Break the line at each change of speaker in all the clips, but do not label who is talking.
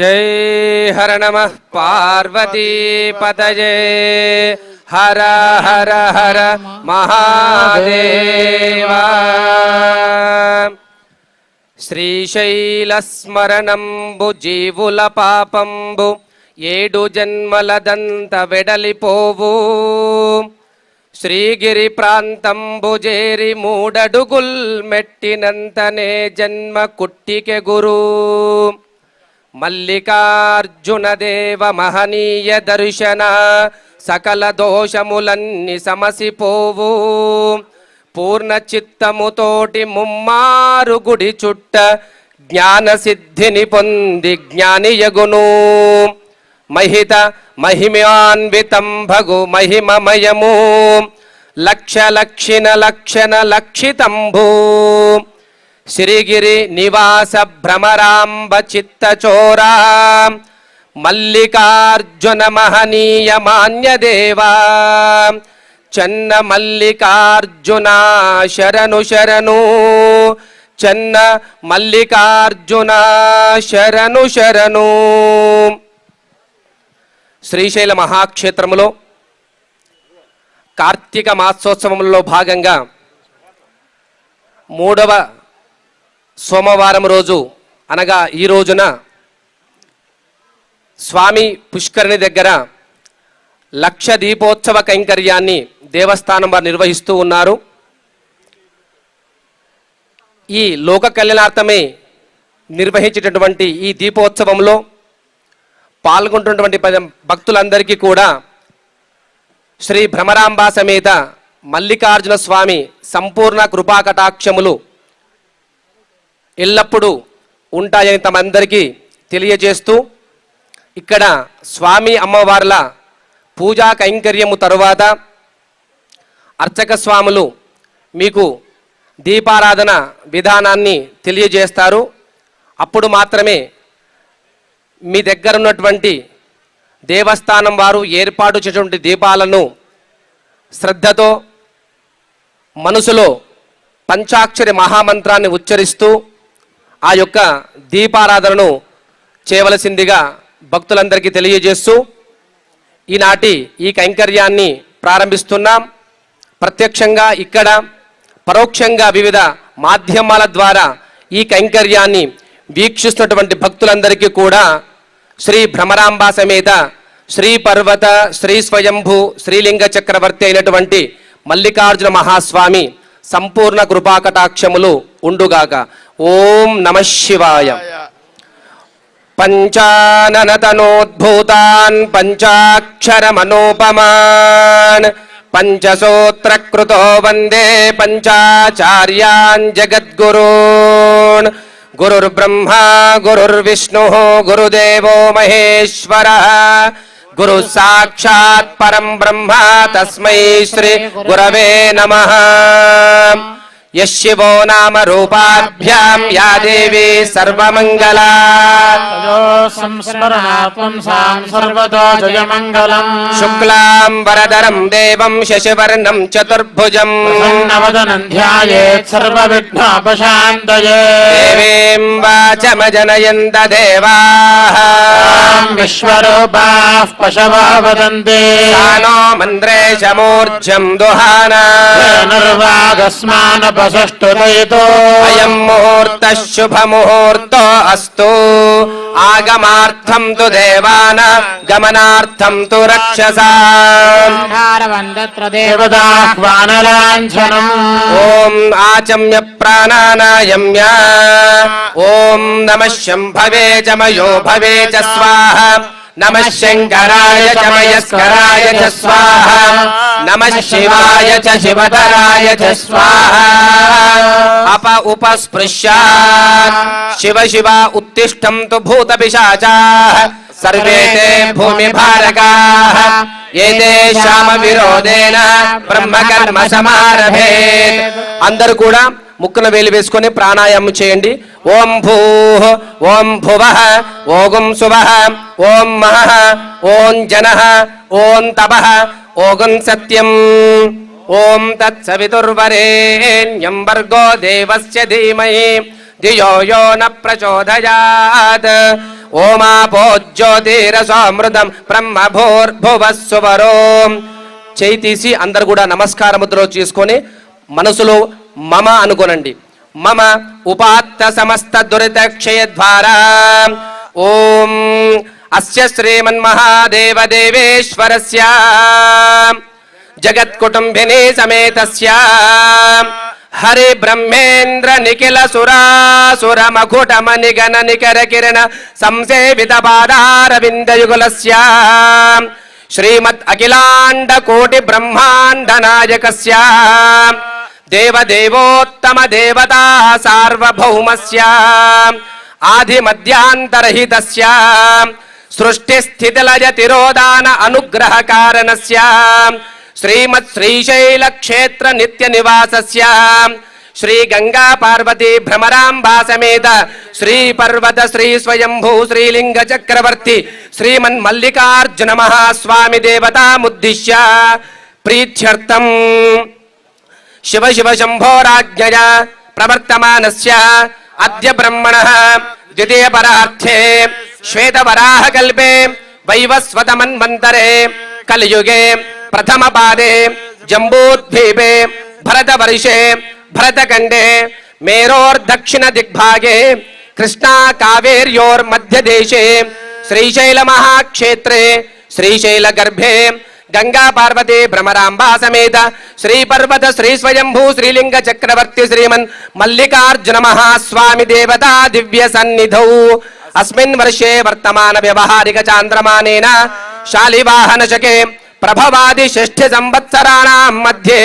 जय हर नमः पार्वती पतये हर हर हर महादेव। శ్రీశైలస్మరణంబు జీవుల పాపంబు ఏడు జన్మలదంత వెడలిపోవు శ్రీగిరి ప్రాంతంబు జేరి మూడడుగుల్ మెట్టినంతనే జన్మ కుట్టికె గురు మల్లికార్జున దేవ మహనీయ దర్శన సకల దోషములన్నీ సమసిపోవు పూర్ణ చిత్తముతోటి ముమ్మారు గుడి చుట్ట జ్ఞాన సిద్ధిని పొంది జ్ఞానియగును మహిత మహిమాన్వితం భగు మహిమమయము లక్ష లక్షిణ లక్షణ లక్షితంభూ శ్రీగిరి నివాస భ్రమరాంబ చిత్తచోరా మల్లికార్జున మహనీయ మాన్యదేవా చెన్న మల్లికార్జున శరణు శరణు చెన్న మల్లికార్జున శరణు శరణు. శ్రీశైల మహాక్షేత్రములో కార్తీక మాసోత్సవంలో భాగంగా 3వ సోమవారం రోజు అనగా ఈ రోజున స్వామి పుష్కరిణి దగ్గర లక్ష దీపోత్సవ కైంకర్యాన్ని దేవస్థానం వారు నిర్వహిస్తూ ఉన్నారు. ఈ లోక కళ్యాణార్థమే నిర్వహించేటటువంటి ఈ దీపోత్సవంలో పాల్గొంటున్నటువంటి భక్తులందరికీ కూడా శ్రీ భ్రమరాంబా సమేత మల్లికార్జున స్వామి సంపూర్ణ కృపాకటాక్షములు ఎల్లప్పుడూ ఉంటాయని తమందరికీ తెలియజేస్తూ ఇక్కడ స్వామి అమ్మవార్ల పూజా కైంకర్యము తరువాత అర్చక స్వాములు మీకు దీపారాధన విధానాన్ని తెలియజేస్తారు. అప్పుడు మాత్రమే మీ దగ్గర ఉన్నటువంటి దేవస్థానం వారు ఏర్పాటు చేసినటువంటి దీపాలను శ్రద్ధతో మనసులో పంచాక్షరి మహామంత్రాన్ని ఉచ్చరిస్తూ ఆ యొక్క దీపారాధనను చేయవలసిందిగా భక్తులందరికీ తెలియజేస్తూ ఈనాటి ఈ కైంకర్యాన్ని ప్రారంభిస్తున్నాం. ప్రత్యక్షంగా ఇక్కడ, పరోక్షంగా వివిధ మాధ్యమాల ద్వారా ఈ కైంకర్యాన్ని వీక్షిస్తున్నటువంటి భక్తులందరికీ కూడా శ్రీ భ్రమరాంబా సమేత శ్రీ పర్వత శ్రీ స్వయంభూ శ్రీలింగ చక్రవర్తి అయినటువంటి మల్లికార్జున మహాస్వామి సంపూర్ణ కృపాకటాక్షములు ఉండుగాక. ఓం నమః శివాయ. పంచాననతనోద్భూతాన్ పంచాక్షరమనోపమాన్ పంచసూత్రకృతో వందే పంచాచార్యాన్ జగద్గురూన్. గురుర్బ్రహ్మా గురుర్విష్ణుః గురుదేవో మహేశ్వరః గురు సాక్షాత్ పరం బ్రహ్మ తస్మై శ్రీ గురవే నమః. యశివో నామ రూపాభ్యాం యా దేవీ సర్వమంగళా శుక్లాం వరదరం దేవం శశివర్ణం చతుర్భుజం దేవీం వాచమజనయంత దేవాః విశ్వరూపాః పశవో వదంతి సానో మంద్రేశమూర్ధ్యం దుహానా అయం ముహూర్త శుభ ముహూర్తో అస్తు ఆగమార్థం తు దేవాన గమనార్థం తు రక్షసాం. ఓం ఆచమ్య ప్రాణానాయమ్య ఓం నమః శంభవే చ మయో భవే చ స్వాహ నమః శంకరాయ చ మయస్కరాయ చ స్వాహ నమః శివాయ చ శివధరాయ చ స్వాహ. అప ఉపస్పృశ్యాత్ శివ శివ ఉత్తిష్టంతు భూత పిశాచాః సర్వే తే భూమి భారకాః ఏతేషామ విరోధేన బ్రహ్మకర్మ సమారభేత్. అందరూ కూడా ముక్కున వేలు వేసుకొని ప్రాణాయామం చేయండి. ఓం భూః ఓం భువః ఓం సువః ఓం మహః ఓం జనః ఓం తపః ఓం సత్యం ఓం తత్సవితుర్వరేణ్యం భర్గో దేవస్య ధీమహి ధియో యో న ప్రచోదయాత్. ఓమాపో జ్యోతిరసోమృతం బ్రహ్మభూర్భువస్సువరో. చేయి తీసి అందరు కూడా నమస్కార ముద్రలో చేసుకొని మనసులో మమ అనుకోనండి. మమ ఉపాత్త సమస్త దురిత క్షయ ద్వారా ఓం అస్య శ్రీమన్మహాదేవ దేవేశ్వరస్య జగత్కుటుంబిని సమేతస్య హరి బ్రహ్మేంద్ర నిఖిల సురాసుర మకుటమణి గణ నికర కిరణ సంసేవిత పాదారవిందయుగులస్య శ్రీమద్ అఖిలాండ కోటి బ్రహ్మాండ నాయకస్య దేవదేవోత్తమ దేవతా సార్వభౌమస్య ఆది మధ్యాంతరహితస్య సృష్టి స్థితి లయ తిరోధాన అనుగ్రహ కారణస్య శ్రీమత్ శ్రీశైల క్షేత్ర నిత్య నివాసస్య శ్రీ గంగా పార్వతీ భ్రమరాంబా సమేత శ్రీ పర్వత శ్రీ స్వయంభూ శ్రీలింగ చక్రవర్తి శ్రీమన్ మల్లికార్జున మహాస్వామి దేవతాముద్దిశ్య ప్రీత్యర్థం శివ శివ శంభోరాజ్ఞయా ప్రవర్తమానస్య అద్య బ్రహ్మణః ద్వితీయ పరార్థే శ్వేతవరాహ కల్పే వైవస్వత మన్వంతరే కలియుగే ప్రథమ పాదే జంబూద్వీపే భరతవర్షే భరతఖండే మేరోర్దక్షిణ దిగ్భాగే కృష్ణా కావేర్యోర్మధ్యదేశే శ్రీశైల మహాక్షేత్రే శ్రీశైల గర్భే గంగా పార్వతీ భ్రమరాంబా సమేత శ్రీ పర్వత శ్రీ స్వయంభూ శ్రీలింగ చక్రవర్తి శ్రీమన్ మల్లికార్జున మహాస్వామి దేవతా దివ్య సన్నిధౌ అస్మిన్ వర్షే వర్తమాన వ్యవహారిక చాంద్రమానేన శాలివాహన శకే ప్రభవాది షష్ఠి సంవత్సరాణాం మధ్యే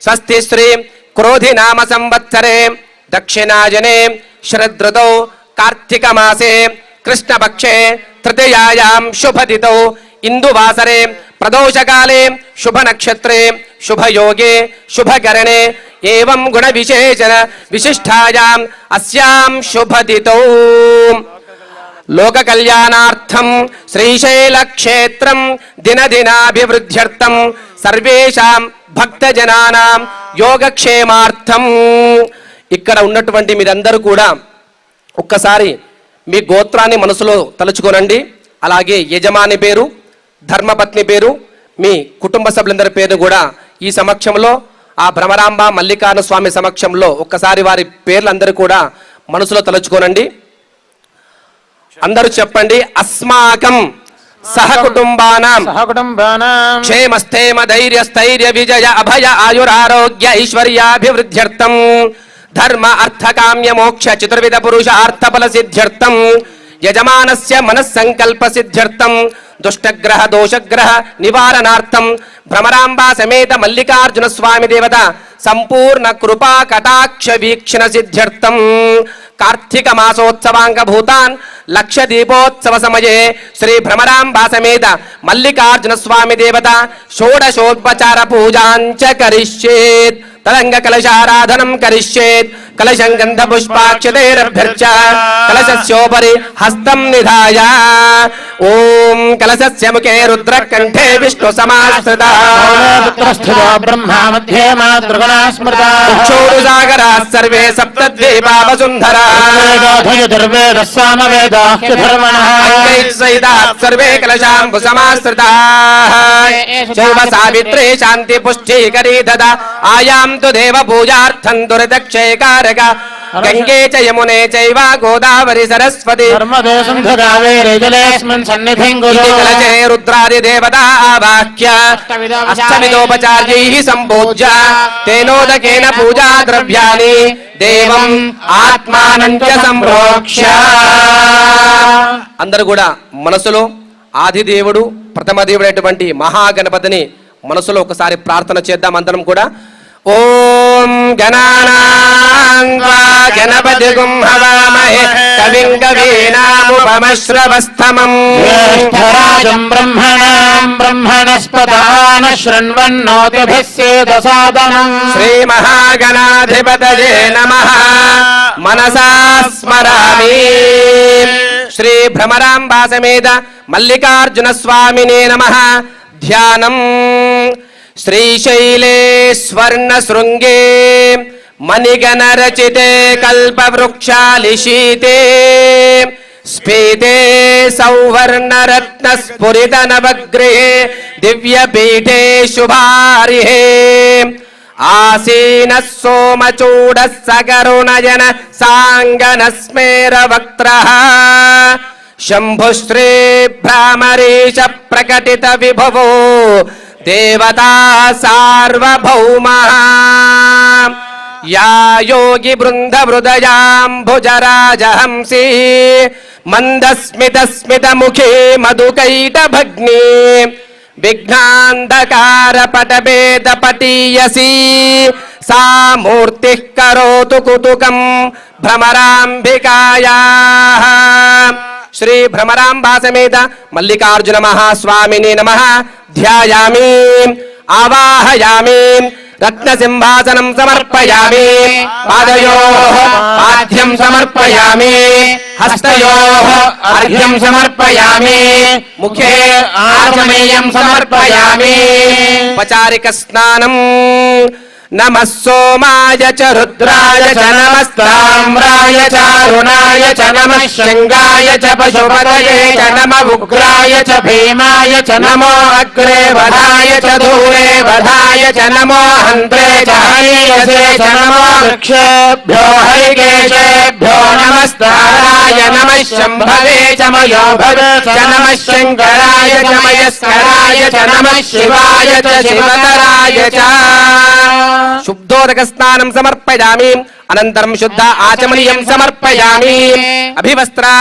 స్వస్తి శ్రీ క్రోధి నామ సంవత్సరే దక్షిణాయనే శరదృతౌ కార్తీక మాసే కృష్ణపక్షే తృతీయాయాం శుభదితౌ ఇందువాసరే ప్రదోషకాలే శుభ నక్షత్రే శుభయోగే శుభకరణే ఏవం గుణ విశేషణ విశిష్టాయాం అస్యాం శుభదితౌ లోక కళ్యాణార్థం శ్రీశైల క్షేత్రం దినదినాభివృద్ధ్యర్థం సర్వేషాం భక్తజనానాం యోగక్షేమార్థం. ఇక్కడ ఉన్నటువంటి మీరందరూ కూడా ఒక్కసారి మీ గోత్రాన్ని మనసులో తలుచుకోనండి. అలాగే యజమాని పేరు, ధర్మపత్ని పేరు, మీ కుటుంబ సభ్యులందరి పేరు కూడా ఈ సమక్షంలో ఆ భ్రమరాంబ మల్లికార్జున స్వామి సమక్షంలో ఒక్కసారి వారి పేర్లందరూ కూడా మనసులో తలుచుకోనండి. అందరూ చెప్పండి. అస్మాకం సహకుటుంబానాం క్షేమస్థేమ ధైర్య స్థైర్య విజయ అభయ ఆయురారోగ్య ఐశ్వర్యాభివృద్ధ్యర్థం ధర్మ అర్థ కామ్య మోక్ష చతుర్విధ పురుషార్థ ఫల సిద్ధ్యర్థం యజమానస్య మనస్సంకల్ప సిద్ధ్యర్థం దుష్టగ్రహ దోషగ్రహ నివారణార్థం భ్రమరాంబా సమేత మల్లికార్జున స్వామి దేవత సంపూర్ణ కృపా కటాక్ష వీక్షణ సిద్ధ్యర్థం కార్తీక మాసోత్సవాంగ భూతాన్ లక్ష దీపోత్సవ సమయే శ్రీ భ్రమరాంబా సమేత మల్లికార్జున స్వామి దేవత షోడశోపచార పూజాంచ కరిష్యేత్ తదంగ కలశారాధనం కరిష్యేత్ కలశం గంధ పుష్పాక్షతైరభ్యర్చ కలశస్యోపరి హస్తం నిధాయ ఓం కలశస్య ముఖే రుద్రకంఠే విష్ణు సమాశ్రితః బ్రహ్మా మధ్యే మాతృగణా స్మృతా చక్షురు సాగరాః సర్వే సప్తద్వీపా వసుంధరా వేదః సామవేదాః ధర్మణః సైదాః సర్వే కలశాంబు సమాశ్రితాః చైవ సావిత్రీ శాంతి పుష్టీకరీ దదా ఆయాంతు దేవ పూజార్థం దురితక్షయకారక గంగే చ యమునే చైవ గోదావరి సరస్వతి కలశే రుద్రాది దేవతా ఆవాహ్య అష్టవిధోపచార్యైః సంపూజ్య తేనోదకేన పూజా ద్రవ్యాని దేవం ఆత్మానం చ సంప్రోక్ష్య. అందరూ కూడా మనసులో ఆదిదేవుడు ప్రథమ దేవుడు అయినటువంటి మహాగణపతిని మనసులో ఒకసారి ప్రార్థన చేద్దాం. అందరం కూడా ఓం గణానాం గణపతిగుం హవామహే కవిం కవీనాముపమశ్రవస్తమం జ్యేష్ఠరాజం బ్రహ్మణాం బ్రహ్మణస్పదాన శృణ్వన్నోతిభిస్సేద సాదనం శ్రీ మహాగణాధిపతయే నమః మనసా స్మరామి. శ్రీ భ్రమరాంబా సమేత మల్లికార్జున స్వామినే నమః. ధ్యానం శ్రీశైలే స్వర్ణ శృంగే మణిగణ రచితే కల్పవృక్షాలిశీతే స్ఫీతే సౌవర్ణరత్న స్ఫురిత నవగృహే దివ్యపీఠే శుభారిహే ఆసీన సోమచూడ సగరుణజన సాంగన స్మేర వక్త్రః శంభుశ్రీ భ్రామరీశ ప్రకటిత విభవో దేవతా సార్వభౌమః యా యోగి బృంద హృదయాంబుజరాజహంసి మందస్మిత స్మిత ముఖే మధుకైట భగ్ని విఘ్నాంధకార పటభేద పటీయసి సా మూర్తి కరోతు కుతుకం భ్రమరాంబికాయాః శ్రీ భ్రమరాంబా సమేత మల్లికార్జున మహాస్వామినే నమః ధ్యాయామి ఆవాహయామి రత్నసింహాసనం సమర్పయామి పాదయోః పాద్యం సమర్పయామి హస్తయోః అర్ఘ్యం సమర్పయామి ముఖే ఆచమనీయం సమర్పయామి ఉపచారిక స్నానం నమః సోమాయ చ రుద్రాయ చ నమస్తామ్రాయ చ అరుణాయ చ నమః శంగాయ చ పశుపతయే చ నమః ఉగ్రాయ చ భీమాయ చ నమో అగ్రే వధాయ చ దూరే వధాయ చ నమో హంత్రే చ హయసే చ నమో వృక్షేభ్యో హరికేశేభ్యో నమస్తారాయ నమః శంభవే చ మయోభవే చ నమః శంకరాయ చ మయస్కరాయ చ నమః శివాయ చ శివతరాయ చ శుద్ధోదక స్నానం సమర్పయామి అనంతరం శుద్ధ ఆచమనీయం సమర్పయామి అభివస్త్రా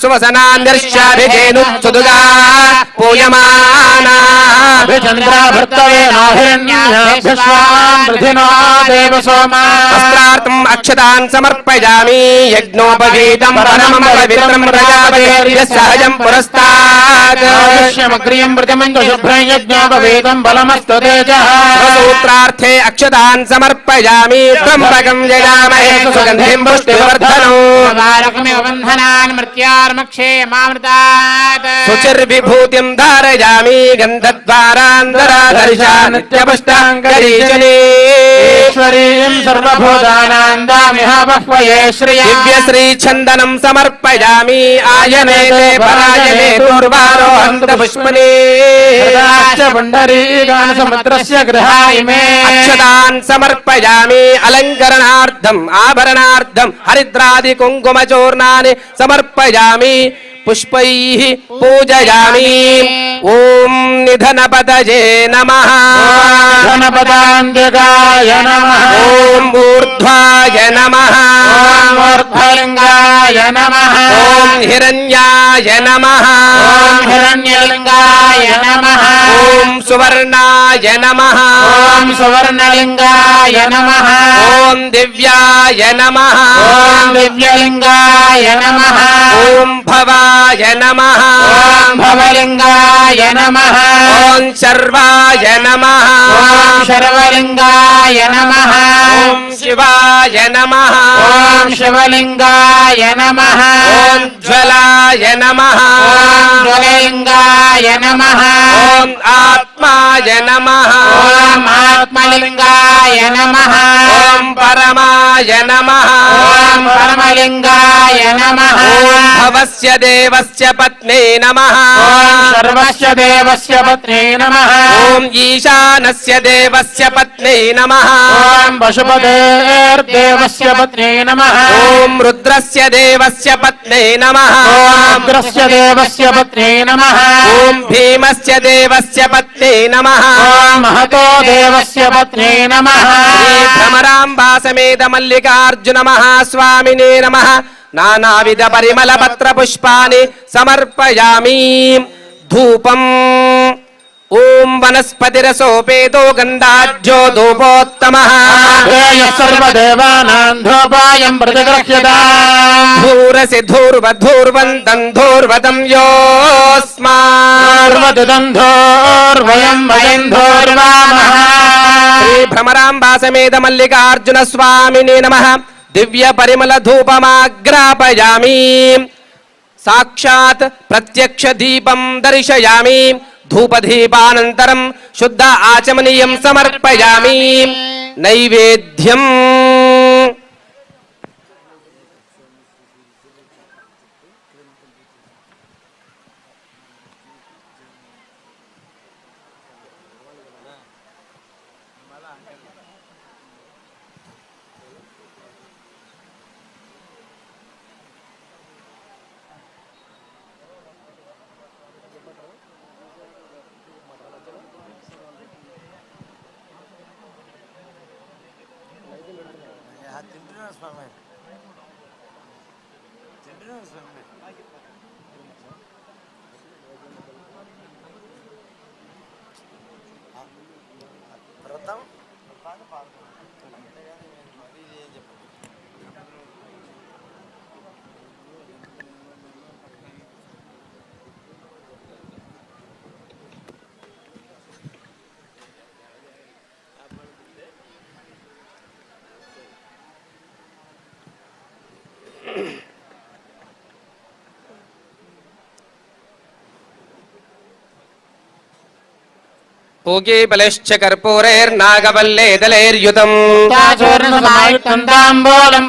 సువసనాన్యర్ష్యాభిజేను సుదుగా పూయమానా వస్త్రార్థం అక్షతాన్ సమర్పయామి యజ్ఞోపవీతం పరమం పవిత్రం ప్రజాపతిర్య సహజం పురస్తాత్ సూత్రార్థే అక్షతాన్ సమర్పయామి త్రంబకం జయామహే సుగంధిం పుష్టివర్ధనం శుచిర్విభూతిం ధారయామి గంధద్వారాంధరాధర్షా నిత్యపుష్టాంగరీజనీశ్వరీం సర్వభూతానాందామిహ బహ్వయే శ్రియ దివ్యశ్రీ చందనం సమర్పయామి ఆయనే పరాయణే దూర్వారోహంత పుష్పనే పుండరీకాన సముద్రస్య గృహాయిమే అక్షతాన్ సమర్పయామి అలంకరణార్థం ఆభరణార్థం హరిద్రాది కుంకుమ చూర్ణాని సమర్పయామి పుష్పైః పూజయామి ఓం నిధనపతయే నమః ధనపదాంతకాయ నమః ఓం ఊర్ధ్వాయ నమః ఓం ఊర్ధ్వలింగాయ నమః ఓం హిరణ్యాయ నమః ఓం హిరణ్యలింగాయ నమః ఓం సువర్ణాయ నమః ఓం సువర్ణలింగాయ నమః ఓం దివ్యాయ నమః ఓం దివ్యలింగాయ నమః ఓం భవాయ నమః ఓం భవలింగాయ నమః ఓం శర్వాయ నమః ఓం శర్వలింగాయ నమః ఓం శివాయ నమః ఓం శివలింగాయ నమః ఓం జ్వలాయ నమః ఓం జ్వలలింగాయ నమః ఓం ఆత్మాయ నమః ఓం ఆత్మలింగాయ నమః ఓం పరమాయ నమః ఓం పరమలింగాయ నమః ఓం భవస్య దేవస్య పత్నే నమః ఓం సర్వస్య దేవస్య పత్నే నమః ఓం ఈశానస్య దేవస్య పత్నే నమః ఓం పశుపతేర్దేవస్య పత్నే నమః ఓం రుద్రస్య దేవస్య పత్నే నమః ఓం రుద్రస్య దేవస్య పత్నే నమః ఓం భీమస్య దేవస్య పత్నే నమః ఓం మహతో దేవస్య పత్నే నమః శ్రీ భ్రమరాంబా సమేత మల్లికార్జున మహాస్వామినే నమః నానావిధ పరిమళ పత్ర పుష్పాని సమర్పయామి ధూపం ఓం వనస్పతిరసోపేతో గంధాఢ్యో ధూపోత్తమః
సర్వదేవానాం ధూపాయం ప్రతిగృహ్యతాం
ధూరసి ధూర్వధూర్వంతం ధూర్వదం యోస్మార్వదం
ధూర్వయం వయం ధూర్వామః
శ్రీ భ్రమరాంబా సమేత మల్లికార్జున స్వామినే నమః దివ్య పరిమళ ధూపమాగ్రాపయామి సాక్షాత్ ప్రత్యక్ష దీపం దర్శయామి ధూపదీపానంతరం శుద్ధ ఆచమనీయం సమర్పయామి నైవేద్యం పూగీబలశ్చ కర్పూరైర్నాగవల్లేదలైర్యుతం
తాంబూలం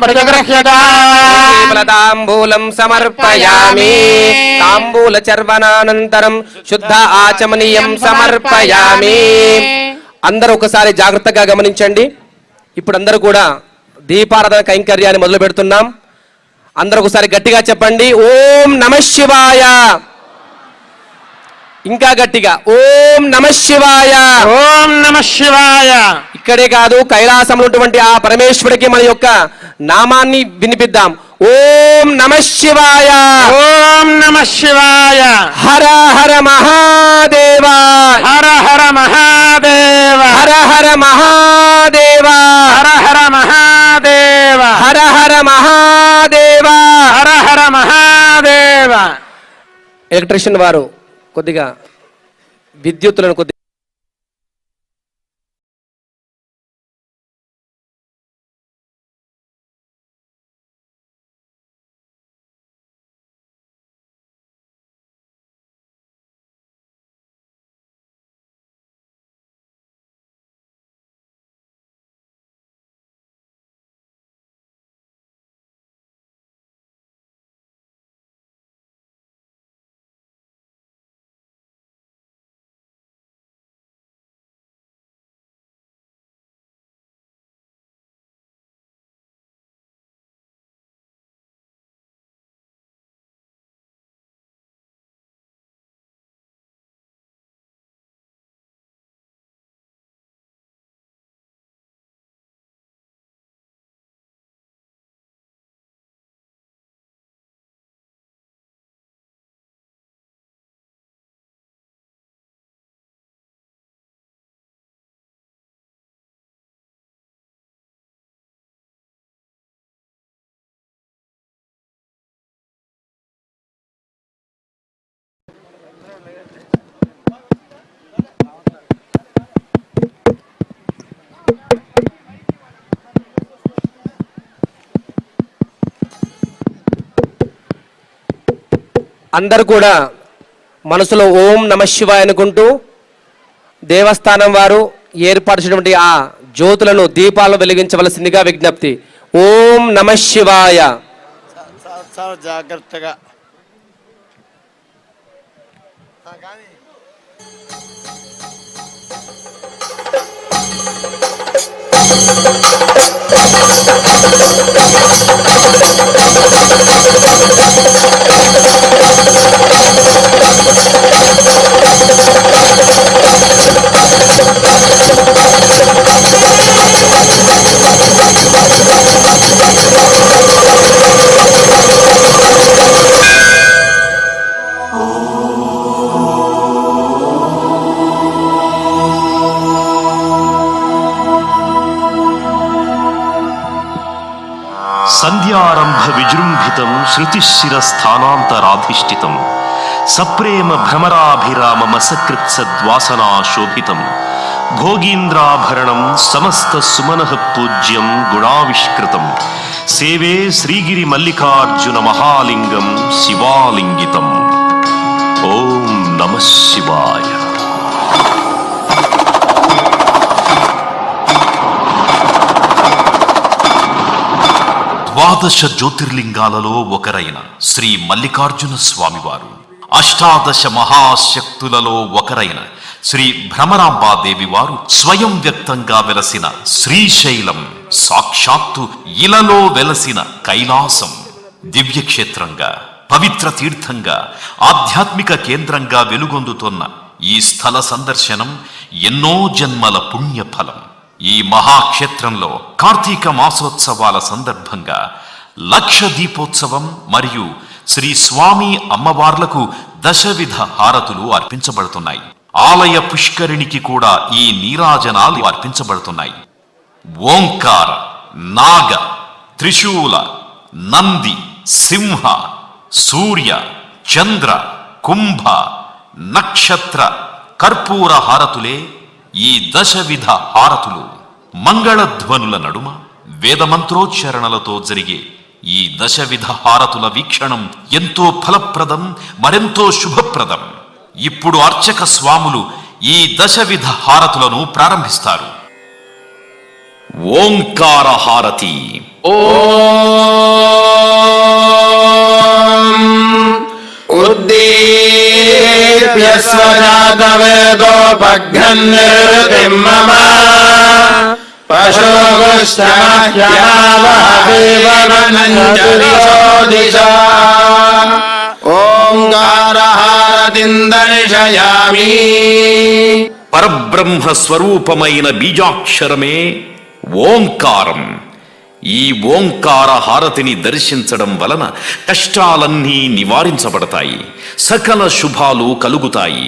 తాంబూలం సమర్పయామి. తాంబూలచర్వనానంతరం శుద్ధ ఆచమనీయం సమర్పయామి. అందరూ ఒకసారి జాగ్రత్తగా గమనించండి. ఇప్పుడు అందరూ కూడా దీపారాధన కైంకర్యాన్ని మొదలు పెడుతున్నాం. అందరూ ఒకసారి గట్టిగా చెప్పండి, ఓం నమః శివాయ. ఇంకా గట్టిగా, ఓం నమః శివాయ.
ఓం నమః శివాయ.
ఇక్కడే కాదు, కైలాసంలో ఉన్నటువంటి ఆ పరమేశ్వరుడికి మన యొక్క నామాన్ని వినిపిద్దాం. ఓం నమః శివాయ.
ఓం నమః శివాయ.
హర హర మహాదేవ.
హర హర మహాదేవ.
హర హర మహాదేవ.
హర హర మహాదేవ.
హర హర మహాదేవ.
హర హర మహాదేవ.
ఎలక్ట్రీషియన్ వారు కొద్దిగా విద్యుత్తులను కొద్దిగా అందరూ కూడా మనసులో ఓం నమః శివాయ అనుకుంటూ దేవస్థానం వారు ఏర్పాటు చేసినటువంటి ఆ జ్యోతులను దీపాలను వెలిగించవలసిందిగా విజ్ఞప్తి. ఓం నమః శివాయ.
చాలా జాగ్రత్తగా
సంధ్యారంభ విజృంభితం శృతిశిరస్థానాంతరాధిష్ఠితం సప్రేమ భ్రమరాభిరామమసకృత్సద్వాసనా శోభితం భోగీంద్రాభరణం సమస్త సుమనః పూజ్యం గుణావిష్కృతం సేవే శ్రీగిరి మల్లికార్జున మహాలింగం శివాలింగితం. ఓం నమః శివాయ. ద్వాదశ జ్యోతిర్లింగాలలో ఒకరైన శ్రీ మల్లికార్జున స్వామివారు, అష్టాదశ మహాశక్తులలో ఒకరైన శ్రీ భ్రమరాంబాదేవి వారు స్వయం వ్యక్తంగా వెలసిన శ్రీశైలం, సాక్షాత్తు ఇలలో వెలసిన కైలాసం దివ్యక్షేత్రంగా, పవిత్ర తీర్థంగా, ఆధ్యాత్మిక కేంద్రంగా వెలుగొందుతున్న ఈ స్థల సందర్శనం ఎన్నో జన్మల పుణ్యఫలం. ఈ మహాక్షేత్రంలో కార్తీక మాసోత్సవాల సందర్భంగా 1,00,000 దీపోత్సవం మరియు శ్రీ స్వామి అమ్మవార్లకు 10 హారతులు అర్పించబడుతున్నాయి. ఆలయ పుష్కరిణికి కూడా ఈ నీరాజనాలు అర్పించబడుతున్నాయి. ఓంకార, నాగ, త్రిశూల, నంది, సింహ, సూర్య, చంద్ర, కుంభ, నక్షత్ర, కర్పూర హారతులే ఈ 10 హారతులు. మంగళధ్వనుల నడుమ వేదమంత్రోచ్చారణలతో జరిగే ఈ 10 హారతుల వీక్షణం ఎంతో ఫలప్రదం, మరెంతో శుభప్రదం. ఇప్పుడు అర్చక స్వాములు ఈ 10 హారతులను ప్రారంభిస్తారు. ఓంకార హారతి.
ఉద్దీప్య స్వజాతవేదోపఘ్నన్నిర్వృతిం మమ పశోగుష్టమహ్యమావహేవనంజలిశోదిశా ఓంకారహారతిం దర్శయామి.
పరబ్రహ్మ స్వరూపమైన బీజాక్షరమే ఓంకారం. ఈ ఓంకార హారతిని దర్శించడం వలన కష్టాలన్నీ నివారించబడతాయి, సకల శుభాలు కలుగుతాయి.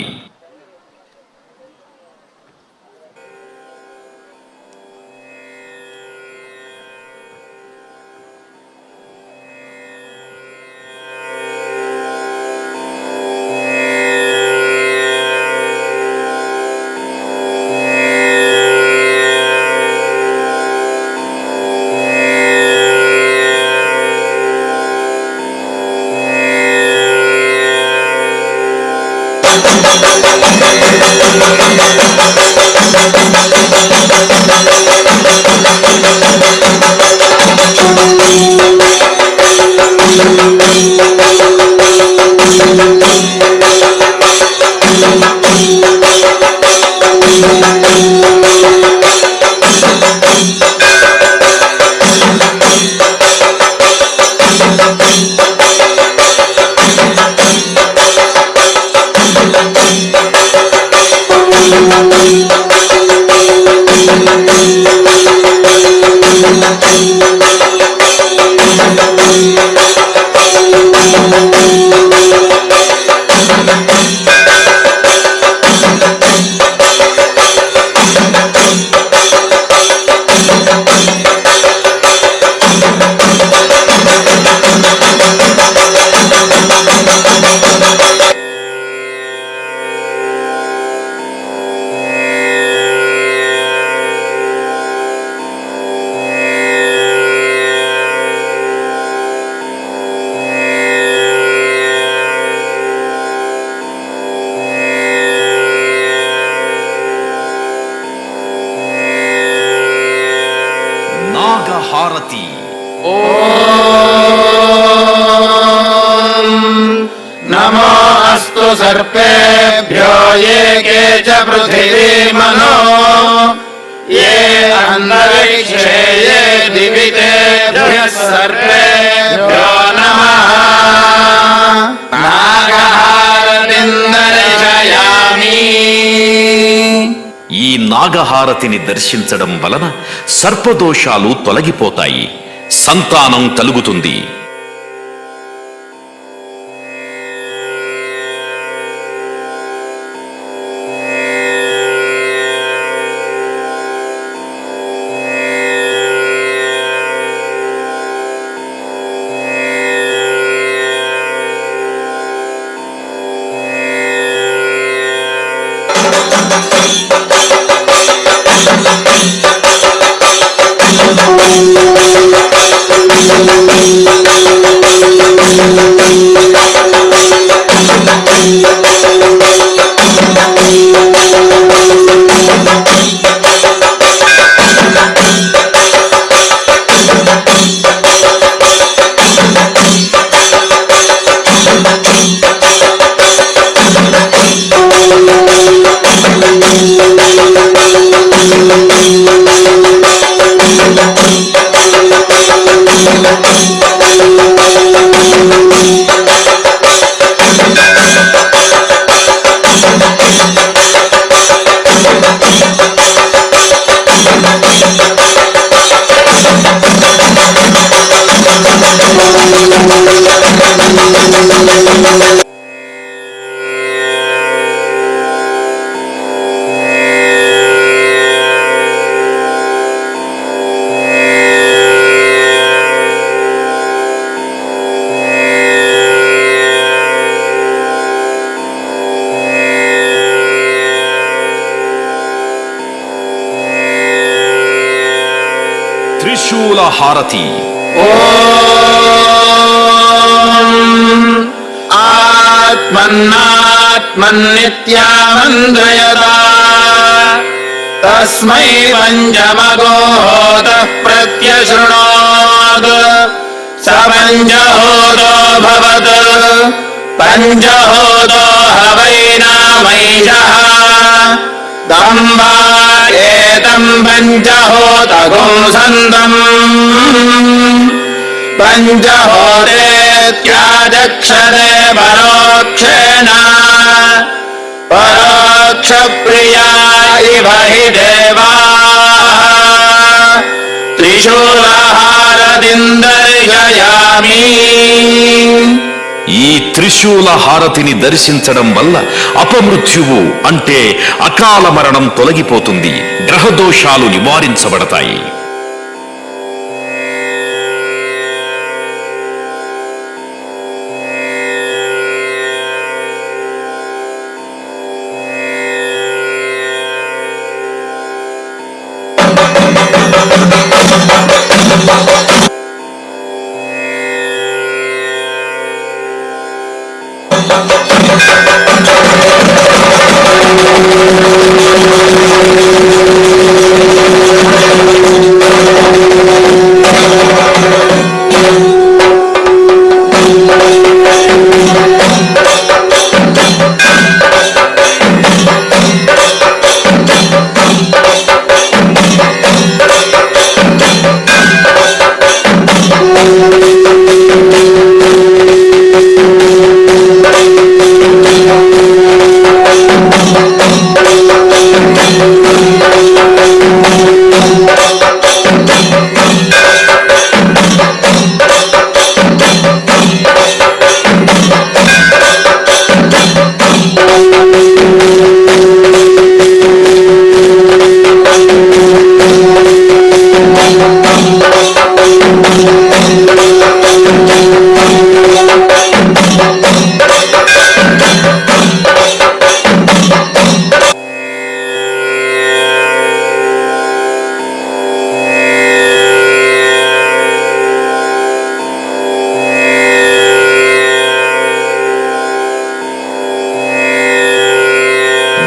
నాగహారతి.
నమో అస్తు సర్పేభ్యో ఏ కే చ పృథివీమనో ఏ అంతరిక్షే ఏ దివి తేభ్యః సర్పేభ్యో నమః. నాగహారతిం దర్శయామి.
ఈ నాగహారతిని దర్శించడం వలన సర్పదోషాలు తొలగిపోతాయి, సంతానం కలుగుతుంది. త్రిశూల హారతి.
ఆత్మన్నాత్మన్నిత్యామంద్రయతా తస్మై పంచమగోహోతః ప్రత్యశృణోత్ స పంచహోతో భవత్ పంచహోతో హవైనామైషః దంబా ఏతం పంచహోతగుం సంతం పంచహోతేత్యాచక్షతే పరోక్షేణ పరోక్ష ప్రియా ఇవ హి దేవాః త్రిశూలహారతిం దర్శయామి.
ఈ త్రిశూల హారతిని దర్శించడం వల్ల అపమృత్యువు అంటే అకాల మరణం తొలగిపోతుంది, గ్రహదోషాలు నివారించబడతాయి.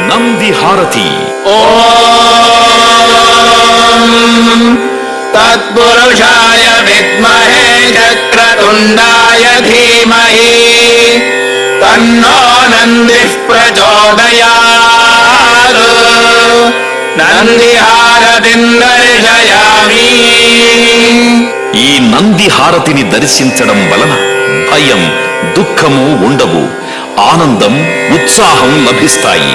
నంది హారతి.
ఓం తత్పురుషాయ విద్మహే చక్రతుండాయ ధీమహి తన్నో నందిః ప్రచోదయాత్. నందిహారతిం దర్శయామి.
ఈ నంది హారతిని దర్శించడం వలన భయం, దుఃఖము ఉండవు, ఆనందం, ఉత్సాహం లభిస్తాయి.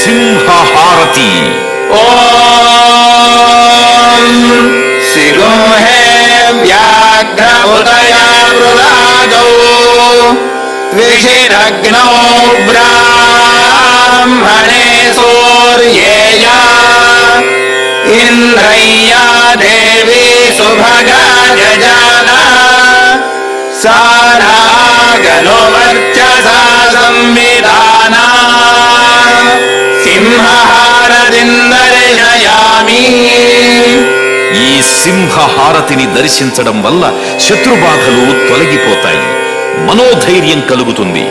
సింహహారతి.
ఓం శిరోహే వ్యాఘ్రముదయా వృదాగౌ ద్విషిరగ్నౌ బ్రాహ్మణే సూర్య सूर्येया इन्द्रय्या देवी सुभगा जजाना सारागनो वर्चसा संविधाना సింహహారతిందర్శయామి.
ఈ సింహ హారతిని దర్శించడం వల్ల శత్రుబాధలు తొలగిపోతాయి, మనోధైర్యం కలుగుతుంది.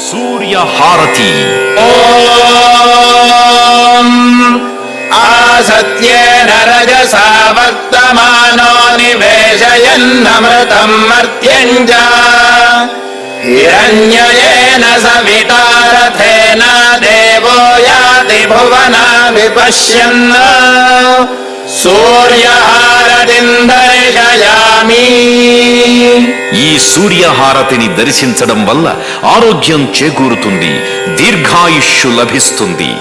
సూర్యహారతి.
ఓం ఆసత్యేన రజసా వర్తమానో నివేశయన్నమృతం మర్త్యం చ హిరణ్యయేన సవితారథేన దేవో యాతి భువనా విపశ్యన్ సూర్యహారతిం దర్శయామి.
ఈ సూర్యహారతిని దర్శించడం వల్ల ఆరోగ్యం చేకూరుతుంది, దీర్ఘాయుష్యు లభిస్తుంది.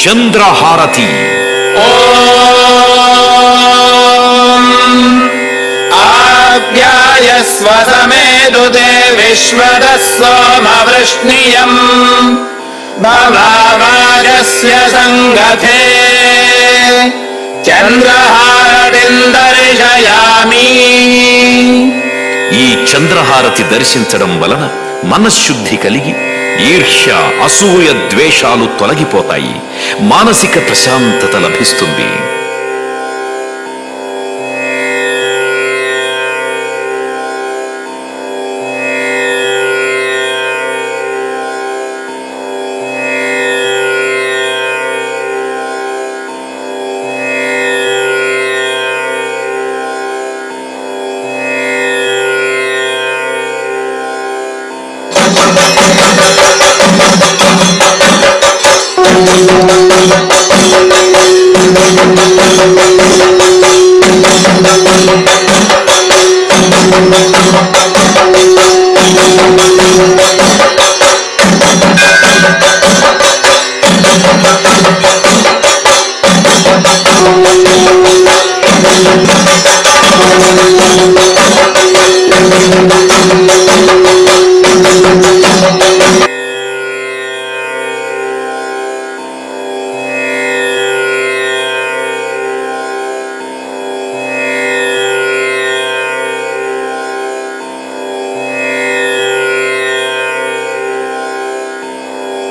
చంద్రహారతి.
ఓం ఆప్యాయస్వ సమేదుతే విశ్వదः సోమవృష్ణియం భవావాగస్య సంగతే చంద్రహారతిం దర్శయామి.
ఈ చంద్రహారతి దర్శించడం వలన మనశ్శుద్ధి కలిగి ఈర్ష్య, అసూయ, ద్వేషాలు తొలగిపోతాయి, మానసిక ప్రశాంతత లభిస్తుంది.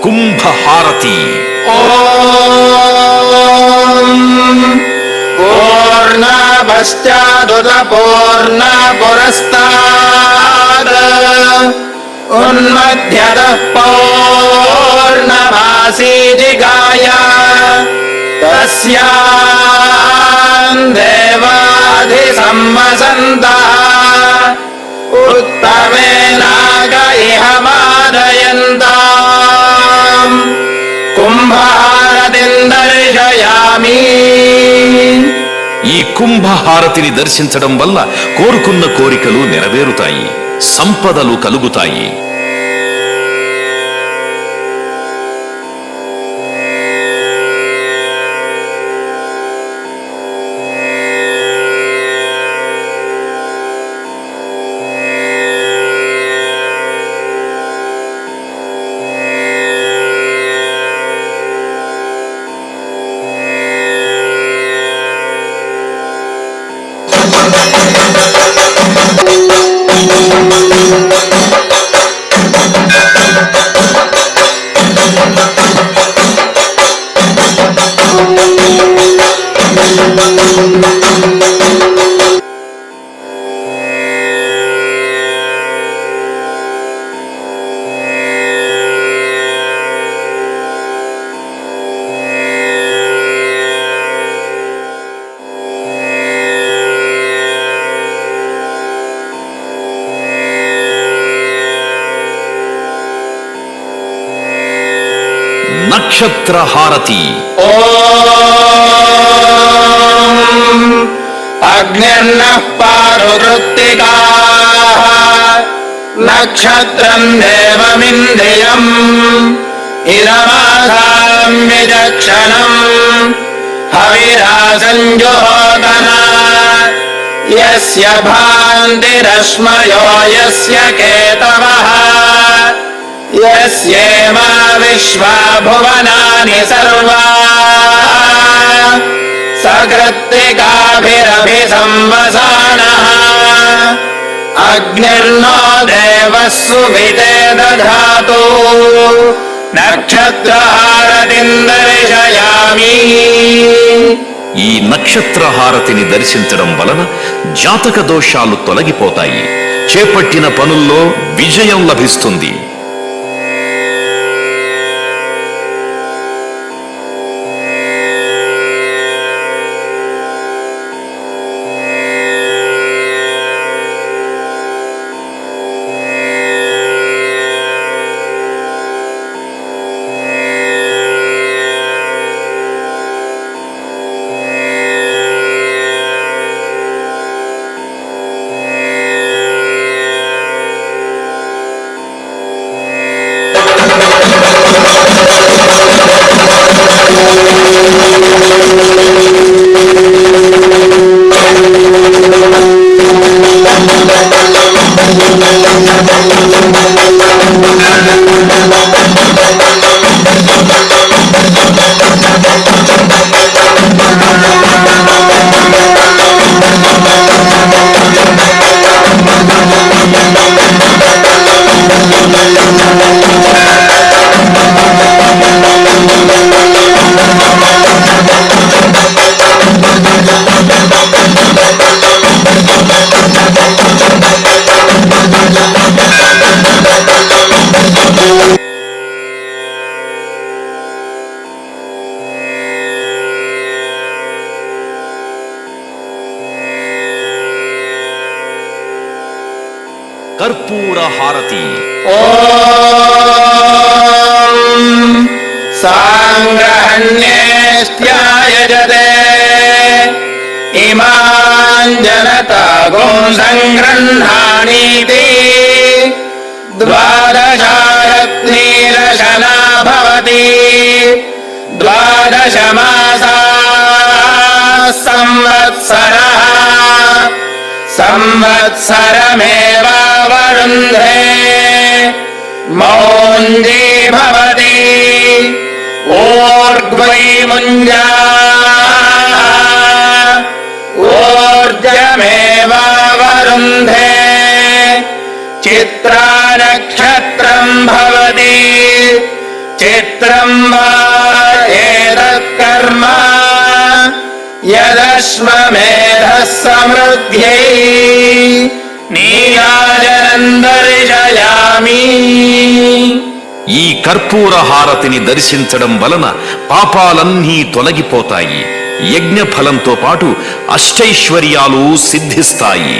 కుంభహారతి.
పూర్ణపశ్చాదుత పూర్ణ పురస్తాద్ ఉన్మధ్యతః పౌర్ణమాసీజిగాయ తస్యాం దేవాధి సంవసन्तః ఉత్తమేనాగ ఇహ మాదయంతాం కుంభహారతిం దర్శయామి.
ఈ కుంభహారతిని దర్శించడం వల్ల కోరుకున్న కోరికలు నెరవేరుతాయి, సంపదలు కలుగుతాయి. నక్షత్రహారతి.
ఓం అగ్నిర్నః పారువృత్తికాః నక్షత్రం దేవమింద్రియం ఇదమాసాం విచక్షణం హవిరాసంజోదన యస్య భాంతిరశ్మయో యస్య కేతవః యస్యేమా విశ్వా భువనాని సర్వా సకృత్తికాభిరభిసంవసానః అగ్నిర్నో దేవः సువితే దధాతు నక్షత్రహారతిం దర్శయామి.
ఈ నక్షత్రహారతిని దర్శించడం వలన జాతక దోషాలు తొలగిపోతాయి, చేపట్టిన పనుల్లో విజయం లభిస్తుంది. కర్పూర హారతి.
ఓం साङ्ग्रहण्येष्ट्यायजते इमान् जनतागुं सङ्गृह्णानीति द्वादशारत्नीरशना भवति 12 मासाः संवत्सरः संवत्सरमेवावरुन्धे मौञ्जी भवति ऊर्ध्वै मुञ्जा ऊर्जमेवावरुन्धे चित्रा नक्षत्रम् भवति चित्रम् वा एतत्कर्म यदश्वमेधः समृद्ध्यै నీరాజనం దర్శయామి.
ఈ కర్పూర హారతిని దర్శించడం వలన పాపాలన్నీ తొలగిపోతాయి. యజ్ఞ ఫలంతో పాటు అష్టైశ్వర్యాలు సిద్ధిస్తాయి.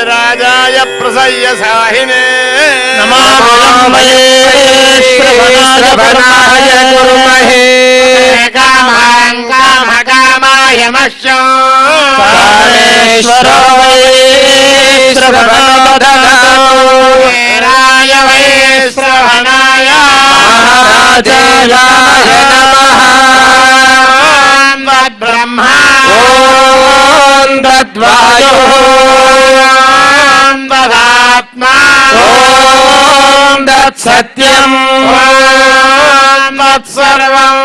రాజాయ ప్రసయ్య సాహినే
నమామయే శ్రవణాయ కుర్మహే
కామాం కామ కామాయ మశ్యో
కామేశ్వరో వై
రాయ వై శ్రవణాయ
మహారాజాయ నమః.
బ్రహ్మ
ఓం తద్వాయో
ఆత్మా
ఓం తత్సత్యం
మత్సర్వం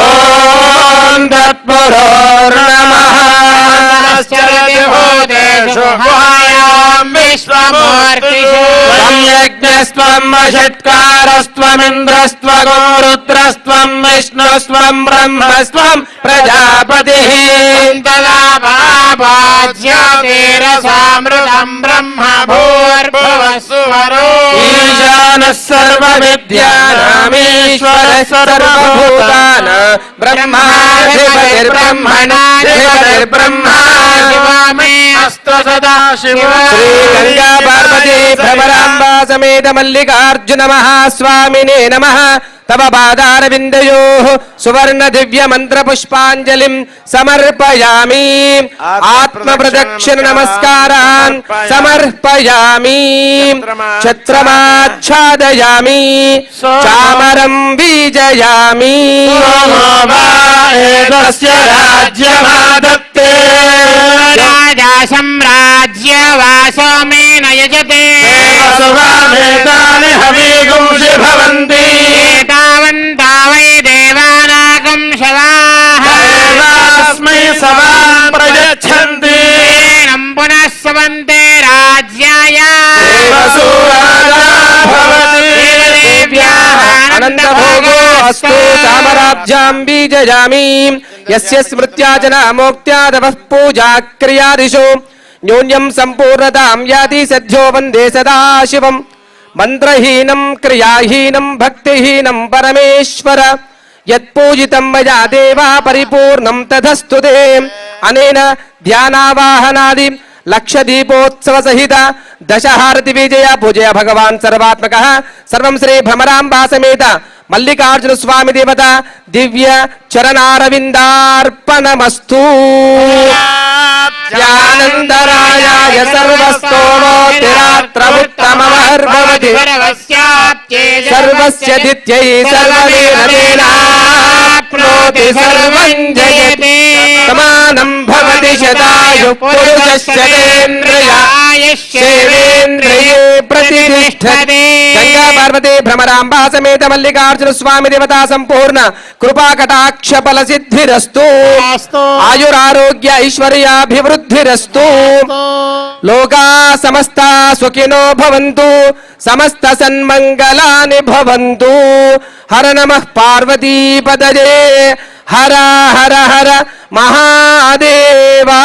ఓం తత్పురోర్నమః. యజ్ఞస్త్వం వషట్కారస్త్వమింద్రస్త్వగో రుద్రస్త్వం విష్ణుస్త్వం బ్రహ్మస్త్వం ప్రజాపతిః.
సామృతం బ్రహ్మ భూర్భువస్సువరో
ఈశానः సర్వవిద్యానామీశ్వరः సర్వభూతానాం బ్రహ్మాధిపతిర్బ్రహ్మణాధిపతిర్బ్రహ్మా.
అస్తు సదా శివ
శ్రీ గంగా పార్వతీ భ్రమరాంబా సమేత మల్లికార్జున మహాస్వామినే నమః. తవ పాదారవిందయోః సువర్ణ దివ్య మంత్ర పుష్పాంజలిం సమర్పయామి. ఆత్మ ప్రదక్షిణ నమస్కారాన్ సమర్పయామి. ఛత్రమాచ్ఛాదయామి చామరం వీజయామి. రాజ్యమాదత్తే
రాజా సామ్రాజ్యవాసో మే నయజతే
సువామేతాని హవీగుంషి భవంతి.
ఏతావంతా వై దేవానాగం శవాః
దేవాస్మై సవాం ప్రయచ్చంతి.
పునః సవంతే రాజ్యాయ
దేవసూరాజా భవతి. దేవ్యాః అనంతభోగో అస్తు చామరాబ్జాం బీజయామి. యస్య స్మృత్యా జనా మోక్త్యాదవః పూజా క్రియాదిషు న్యూన్యం సంపూర్ణతాం యాతి సద్యో వందే సదాశివం. మంత్రహీనం క్రియాహీనం భక్తిహీనం పరమేశ్వర యత్పూజితం మయా దేవా పరిపూర్ణం తదస్తు తే. అనేన ధ్యానావాహనాది లక్షదీపోత్సవ సహిత దశహారతి విజయ పూజయ భగవాన్ సర్వాత్మకః. సర్వం శ్రీ భ్రమరాంబా సమేత మల్లికార్జున స్వామి దేవత దివ్య చరణారవిందార్పణమస్తు. జ్ఞానందరాయాయ సర్వస్తోమోతిరాత్ర ఉత్తమమహర్భవతి. సర్వస్య దిత్యై సర్వదేనాప్నోతి సర్వం జయతి. సమానం భవతి శతాయు పురుషశ్చేంద్రియేంద్రియే ప్రతిష్టతి. గంగా పార్వతీ భ్రమరాంబా సమేత మల్లికార్జున స్వామి దేవతా సంపూర్ణ కృపా కటాక్ష ఫల సిద్ధిరస్తు. ఆయురారోగ్య ఐశ్వర్యాభివృద్ధిరస్తు. లోకా సమస్తా సుఖినో భవంతు. సమస్త సన్మంగళాని భవంతు. హర నమః పార్వతీపదయే. హర హర హర మహాదేవా.